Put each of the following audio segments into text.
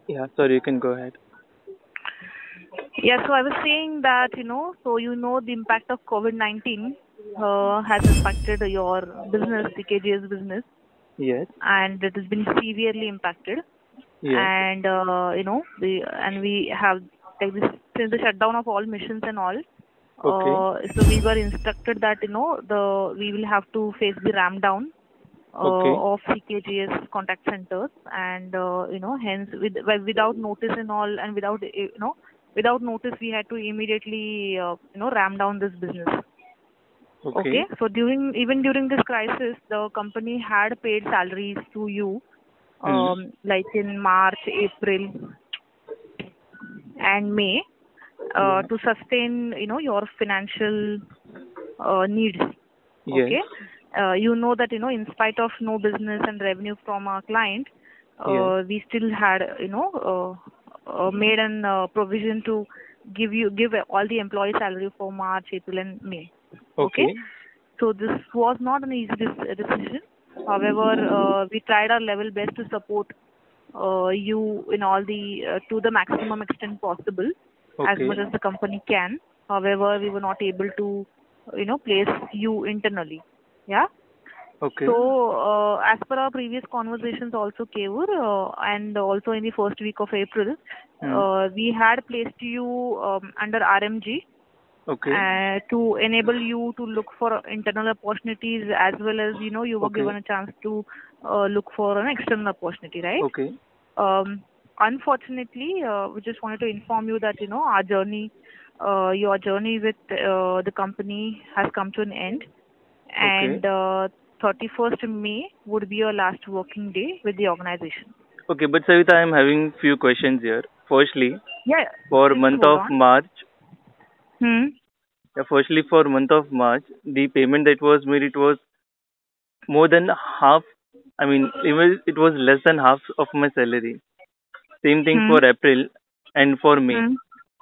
Yeah, sorry, you can go ahead. Yeah, so I was saying that, the impact of COVID-19 has impacted your business, the KGS business, Yes, and it has been severely impacted. yes. And, we have, like, this, since the shutdown of all missions and all, Okay, so we were instructed that, we will have to face the ram down okay, of CKGS contact centers, and hence without notice and all, and without notice, we had to immediately ram down this business. Okay, okay. so during this crisis, the company had paid salaries to you, Hmm. like in March, April, and May, Yeah. to sustain your financial needs. Yes, Okay. You know that, in spite of no business and revenue from our client, yes. we still had, made an provision to give all the employee salary for March, April, and May. Okay. Okay, So this was not an easy decision. However, we tried our level best to support you in all the to the maximum extent possible, as okay, much as the company can. However, we were not able to, place you internally. Yeah. okay. So, as per our previous conversations also, Kevur, and also in the first week of April, Hmm. we had placed you under RMG Okay, to enable you to look for internal opportunities, as well as, you were okay, given a chance to look for an external opportunity, right? okay. Unfortunately, we just wanted to inform you that, our journey, your journey with the company has come to an end, Okay. and 31st May would be your last working day with the organization. Okay, but Savita, I'm having few questions here. Firstly, Yeah, for please month hold of on. March, Hmm. firstly for month of March, the payment that was made, it was more than half. I mean, it was less than half of my salary. Same thing Hmm. for April and for May. Hmm.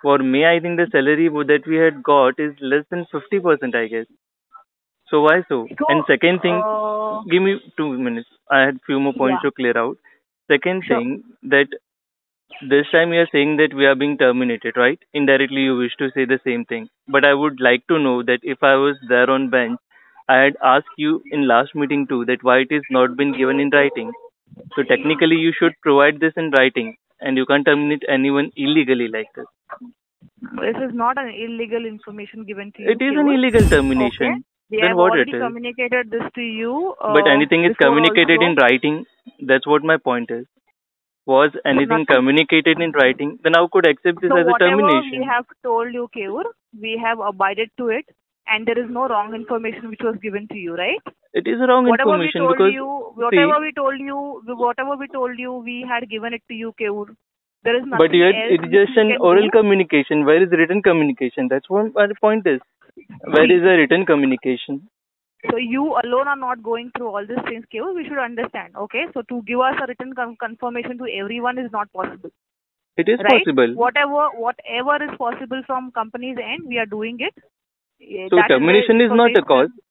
For May, I think the salary that we had got is less than 50%, I guess. So why so? So, And second thing, uh, give me 2 minutes. I had few more yeah, points to clear out. Second sure. thing, that this time you are saying that we are being terminated, right? Indirectly, you wish to say the same thing. But I would like to know that if I was there on bench, I had asked you in last meeting too that why it is not been given in writing. So technically, you should provide this in writing, and you can't terminate anyone illegally like this. This is not an illegal information given to It you, is an Kevur. illegal Okay. termination. We Then have what it already is? communicated this to you But anything is before communicated in also. writing. That's what my point is. Was anything Nothing. communicated in writing? Then how could I accept this So as a whatever we termination? have told you, Kevur, we have abided to it, and there is no wrong information which was given to you, right? It is wrong Whatever we information told because you, see, we had given it to you, Kevur. There is but nothing yet else it's which just we an can oral do. communication. Where is written communication? That's what my point is. Where is See, the written communication? so you alone are not going through all these things, Kevur. We should understand, okay? So to give us a written confirmation to everyone is not possible, It is right? possible. Whatever is possible from company's end, we are doing it. So That is the termination is not a cause. information.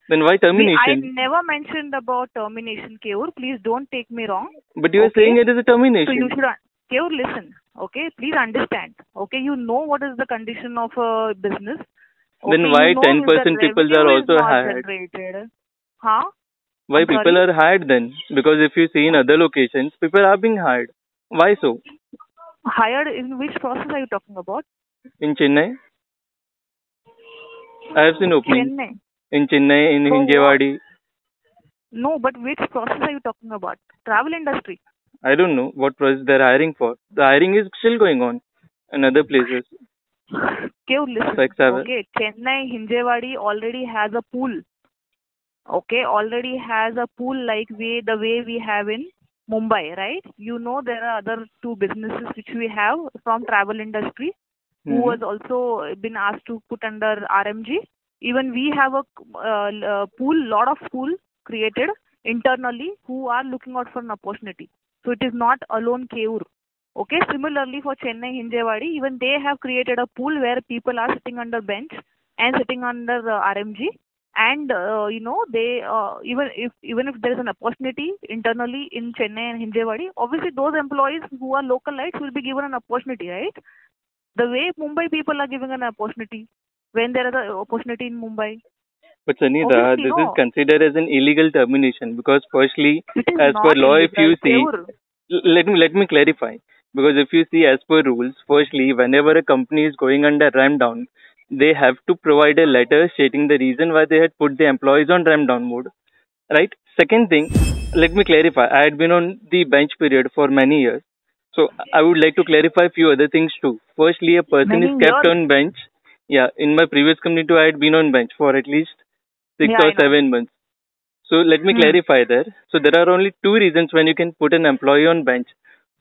Then why I termination? never mentioned about termination, Keur. Please don't take me wrong. But you are Okay? saying it is a So you termination. should, Keur, listen. Okay? Please understand. Okay? You know what is the condition of a business. Okay? Then You why know if the 10% people are revenue is also not hired? generated. Huh? Why I'm people sorry? are hired then? Because if you see in other locations, people are being hired. Why so? Hired in which process are you talking about? In Chennai, I have seen openings. Chennai. In Chennai, in For what? Hinjewadi, No, but which process are you talking about? Travel industry. I don't know what process they're hiring for. The hiring is still going on in other places. Keur, Of listen. Exavel. Okay? Chennai, Hinjewadi already has a pool. Okay, already has a pool like the way we have in Mumbai, right? You know there are other two businesses which we have from travel industry who Hmm. was also been asked to put under RMG. Even we have a lot of pool created internally who are looking out for an opportunity. So it is not alone Keur. Okay, similarly for Chennai Hinjewadi, even they have created a pool where people are sitting under bench and sitting under RMG. and they even if there is an opportunity internally in Chennai and Hinjewadi, obviously those employees who are localites will be given an opportunity, right? The way Mumbai people are giving an opportunity when there is an opportunity in Mumbai. But Sanita, Obviously, this is no, considered as an illegal termination because firstly, it is as per not law, if illegal. you see, let me clarify. Because if you see as per rules, firstly, whenever a company is going under ramp down, they have to provide a letter stating the reason why they had put the employees on ramp down mode. Right? Second thing, let me clarify. I had been on the bench period for many years. So I would like to clarify a few other things too. Firstly, a person is Many kept years. on bench. Yeah, in my previous company too, I had been on bench for at least six Yeah, or I know. 7 months. So let me Hmm. clarify there. So there are only two reasons when you can put an employee on bench.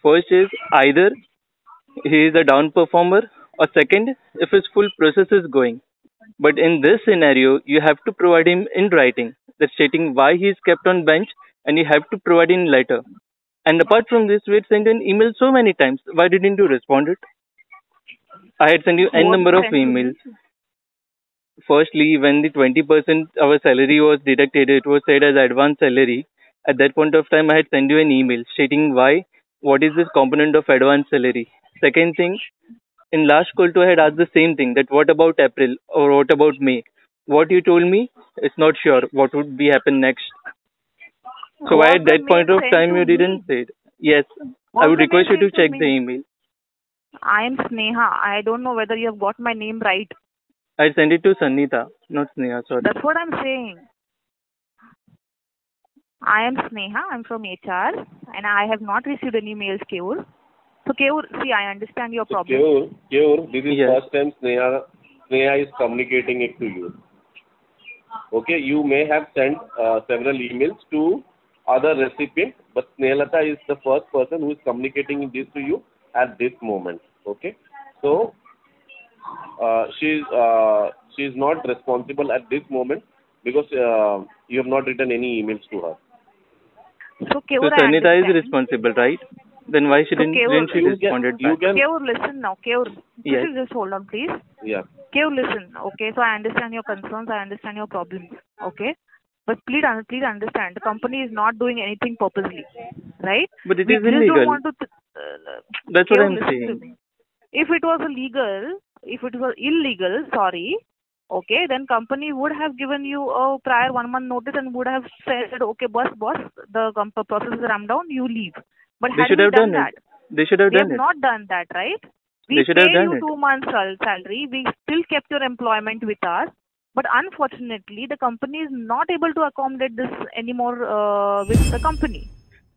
First is either he is a down performer, or second, if his full process is going. But in this scenario, you have to provide him in writing that stating why he is kept on bench, and you have to provide in letter. And apart from this, we had sent an email so many times. Why didn't you respond it? I had sent you n What number of sent to emails. me? Firstly, when the 20% our salary was deducted, it was said as advance salary. At that point of time, I had sent you an email stating why, what is this component of advance salary. Second thing, in last call too, I had asked the same thing that what about April or what about May? What you told me, it's not sure what would be happen next. So why Was at the that point mail of sent time to you didn't me? say it? Yes, I Was would the mail request you to sent to check the me? email. I am Sneha. I don't know whether you have got my name right. I sent it to Sanita, not Sneha, sorry. That's what I'm saying. I am Sneha. I'm from HR, and I have not received any mails, Keur. So, Keur, see, I understand your So problem. Keur, this is Yes. first time Sneha is communicating it to you. Okay, you may have sent several emails to other recipients, but Snehalata is the first person who is communicating this to you at this moment. Okay, so she's not responsible at this moment because you have not written any emails to her. So, Keur, So I Sanita is understand. responsible, right? Then why So, didn't she You can responded you back? can Keur, listen now. Keur, Yes. just hold on, please. yeah. Keur, listen. Okay, so I understand your concerns. I understand your problems. Okay, but please understand, the company is not doing anything purposely, right? But it We is just don't illegal. want to. That's what Keur, I'm listen to saying. me. If it was illegal, if it was illegal, sorry, okay, then company would have given you a prior 1 month notice and would have said, okay, boss, the process is ramped down, you leave. But They had should we have done done it. that? They should have We have done it. not done that, right? They We should have paid done you it. 2 months salary. We still kept your employment with us. But unfortunately, the company is not able to accommodate this anymore with the company.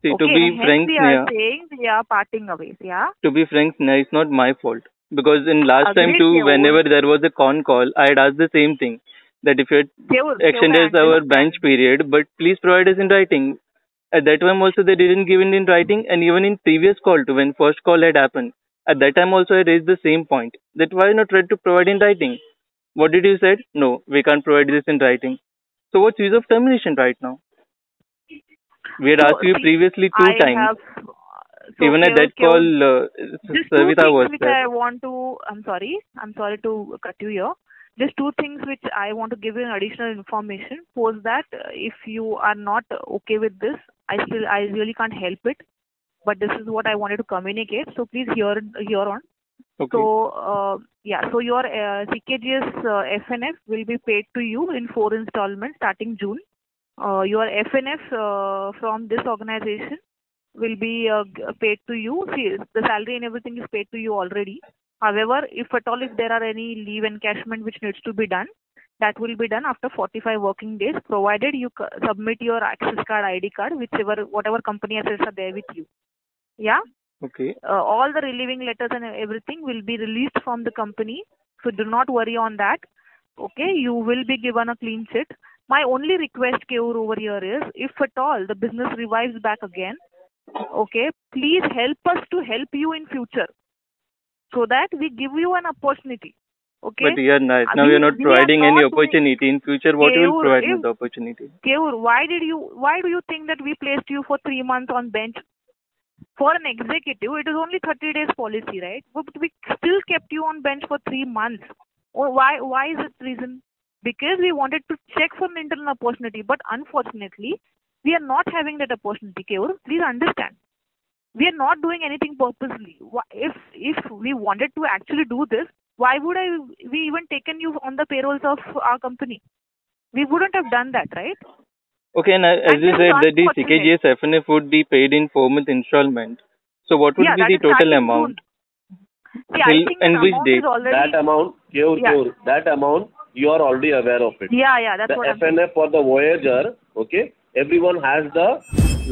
See, to Okay, be hence frank, we are Sneha, saying we are parting away. Yeah, to be frank, Sneha, it's not my fault. Because in last time agreed, too, Keur. whenever there was a con call, I had asked the same thing that if you had Keur, I extended our bench understand. period, but please provide us in writing. At that time also they didn't give it in writing, and even in previous call too, when first call had happened, at that time also I raised the same point that why not try to provide in writing. What did you said? No, we can't provide this in writing. So what's use of termination right now? We had So asked you see, previously two I times. have Even at that Keur, call, just two Savita things was which there. I want to. I'm sorry to cut you here. Just two things which I want to give you an additional information. Post that if you are not okay with this, I really can't help it. But this is what I wanted to communicate. So please hear on. Okay. So yeah, so your CKGS FNF will be paid to you in 4 installments starting June. Your FNF from this organization will be paid to you. See, the salary and everything is paid to you already. However, if at all if there are any leave encashment which needs to be done, that will be done after 45 working days, provided you submit your access card, ID card, whatever company assets are there with you. Yeah, Okay. all the relieving letters and everything will be released from the company. So do not worry on that. Okay, you will be given a clean sheet. My only request, Keur, over here is, if at all the business revives back again, okay, please help us to help you in future so that we give you an opportunity. Okay, But yeah, now we you're not we are providing any not doing. opportunity. In future, what you will Keur, provide me if the opportunity? Keur, why do you think that we placed you for 3 months on bench? For an executive, it is only 30 days policy, right? But we still kept you on bench for 3 months. Or why is it reason? because we wanted to check for an internal opportunity. But unfortunately, we are not having that opportunity, Keur. Please understand. We are not doing anything purposely. If we wanted to actually do this, why would we even taken you on the payrolls of our company? We wouldn't have done that, right? Okay, and as And you this is said that the unfortunate. CKGS FNF would be paid in 4-month installment. So what would Yeah, be that the is total starting amount? June. See, I Till think and that which amount date? is already. That amount, Yeah. that amount, you are already aware of it. Yeah, that's The what I'm saying. FNF for the Voyager, okay, everyone has the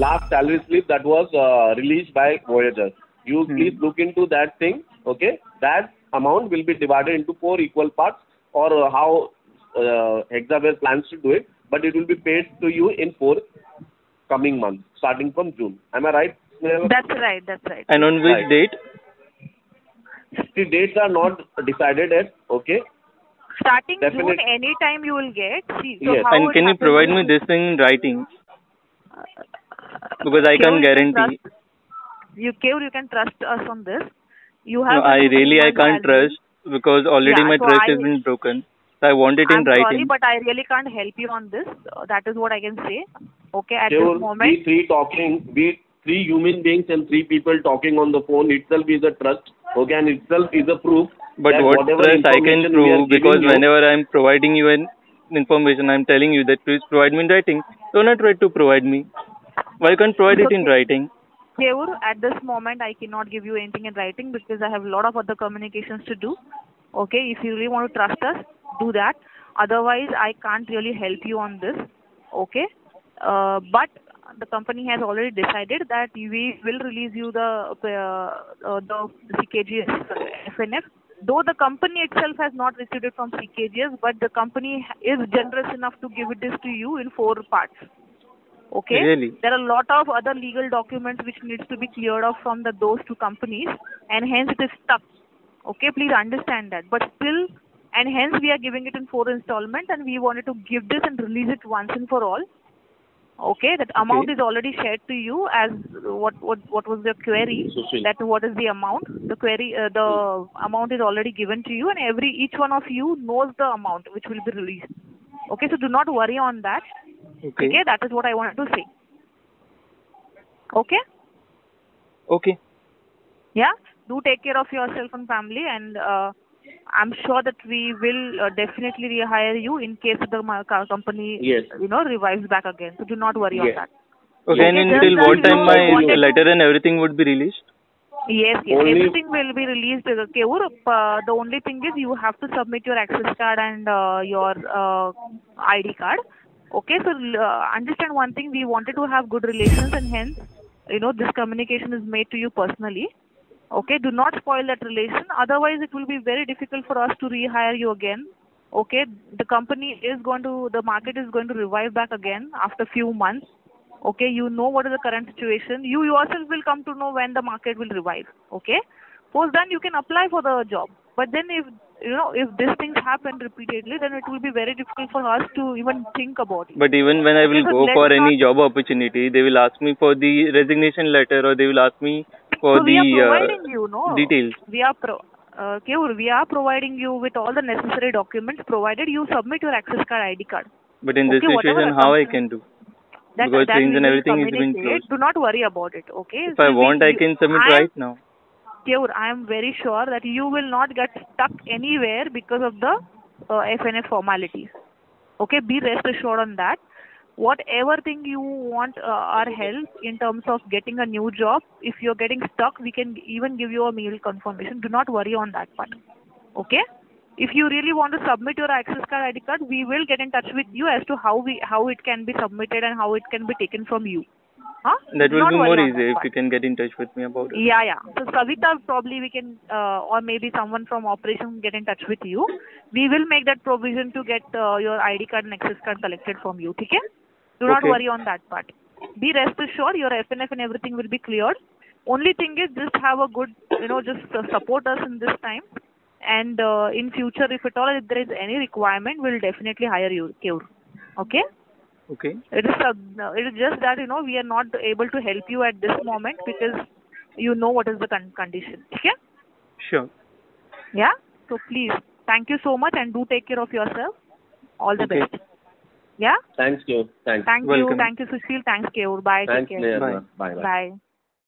last salary slip that was released by Voyager. You please look into that thing, okay. That amount will be divided into 4 equal parts, or how Hexaware plans to do it, but it will be paid to you in 4 coming months, starting from June. Am I right, Snehal? That's right. And on which Right. date? The dates are not decided yet, okay. Starting Definite- June, anytime you will get. See, so Yes. how And it can you happens provide is- me this thing in writing? Because I Keur, can't you can guarantee. Keur, you can trust us on this. You No, have. I the 2 really I months can't value. trust because already Yeah, my so trust has been broken. So I want it in I'm sorry, writing. but I really can't help you on this. That is what I can say. Okay, at Sure, this moment. we three human beings and 3 people talking on the phone itself is a trust, okay, and itself is a proof. But that what whatever trust I can information we are prove, because giving you- whenever I'm providing you an information, I'm telling you that please provide me in writing. Do not try to provide me. Why can't provide it in Okay. writing? Keur, at this moment, I cannot give you anything in writing because I have a lot of other communications to do. Okay, if you really want to trust us, do that. Otherwise, I can't really help you on this. Okay, but the company has already decided that we will release you the CKGS FNF. Though the company itself has not received it from CKGS, but the company is generous enough to give this to you in 4 parts. Okay. Really? There are a lot of other legal documents which needs to be cleared off from those 2 companies, and hence it is stuck. Okay, please understand that. But still, and hence we are giving it in 4 installments, and we wanted to give this and release it once and for all. Okay, that amount is already shared to you as what was the query? Sushil. That what is the amount? The query, the amount is already given to you, and each one of you knows the amount which will be released. Okay, so do not worry on that. Okay, that is what I wanted to say. Okay? Okay. Yeah? Do take care of yourself and family, and I'm sure that we will definitely rehire you in case the company, Yes. revives back again. So do not worry on Yes. that. Okay, and just until that what you time my wanted to- letter and everything would be released? Yes, Only- everything will be released. Keur, the only thing is you have to submit your access card and your ID card. Okay, so understand one thing, we wanted to have good relations, and hence, this communication is made to you personally. Okay, do not spoil that relation. Otherwise, it will be very difficult for us to rehire you again. Okay, the market is going to revive back again after few months. Okay, you know what is the current situation. You yourself will come to know when the market will revive. Okay, post then you can apply for the job. But then if these things happen repeatedly, then it will be very difficult for us to even think about it. But even when I will Okay, so go let's for any not- job opportunity, they will ask me for the resignation letter, or they will ask me for So we are the providing you, no? details. We are Keur, we are providing you with all the necessary documents, provided you submit your access card, ID card. But in this Okay, whatever situation, how I assumption- can do? That Because we trains and will everything is been communicate. closed. Do not worry about it. Okay. If I want, I can submit right now. Keur, I am very sure that you will not get stuck anywhere because of the FNF formalities. Okay, be rest assured on that. Whatever thing you want our help in terms of getting a new job, if you're getting stuck, we can even give you a mail confirmation. Do not worry on that part. Okay? If you really want to submit your access card, ID card, we will get in touch with you as to how it can be submitted and how it can be taken from you. Huh? That Do will not be worry more on easy that if part. you can get in touch with me about it. Yeah. So Savita, probably we can, or maybe someone from operations get in touch with you. We will make that provision to get your ID card and access card collected from you. Okay? Do not Okay. worry on that part. Be rest assured, your FNF and everything will be cleared. Only thing is, just have a good, just support us in this time. And in future, if at all if there is any requirement, we'll definitely hire you, Keur. Okay? Okay. It is just that we are not able to help you at this moment because you know what is the condition. Okay? Sure. Yeah. So please, thank you so much, and do take care of yourself. All the Okay. best. Yeah. Thanks, you. Thanks. Thank Welcome. you. Thank you, Sushil. Thanks, Keur. Bye. Thanks, Take care. Neha. Bye. Bye. Bye. Bye.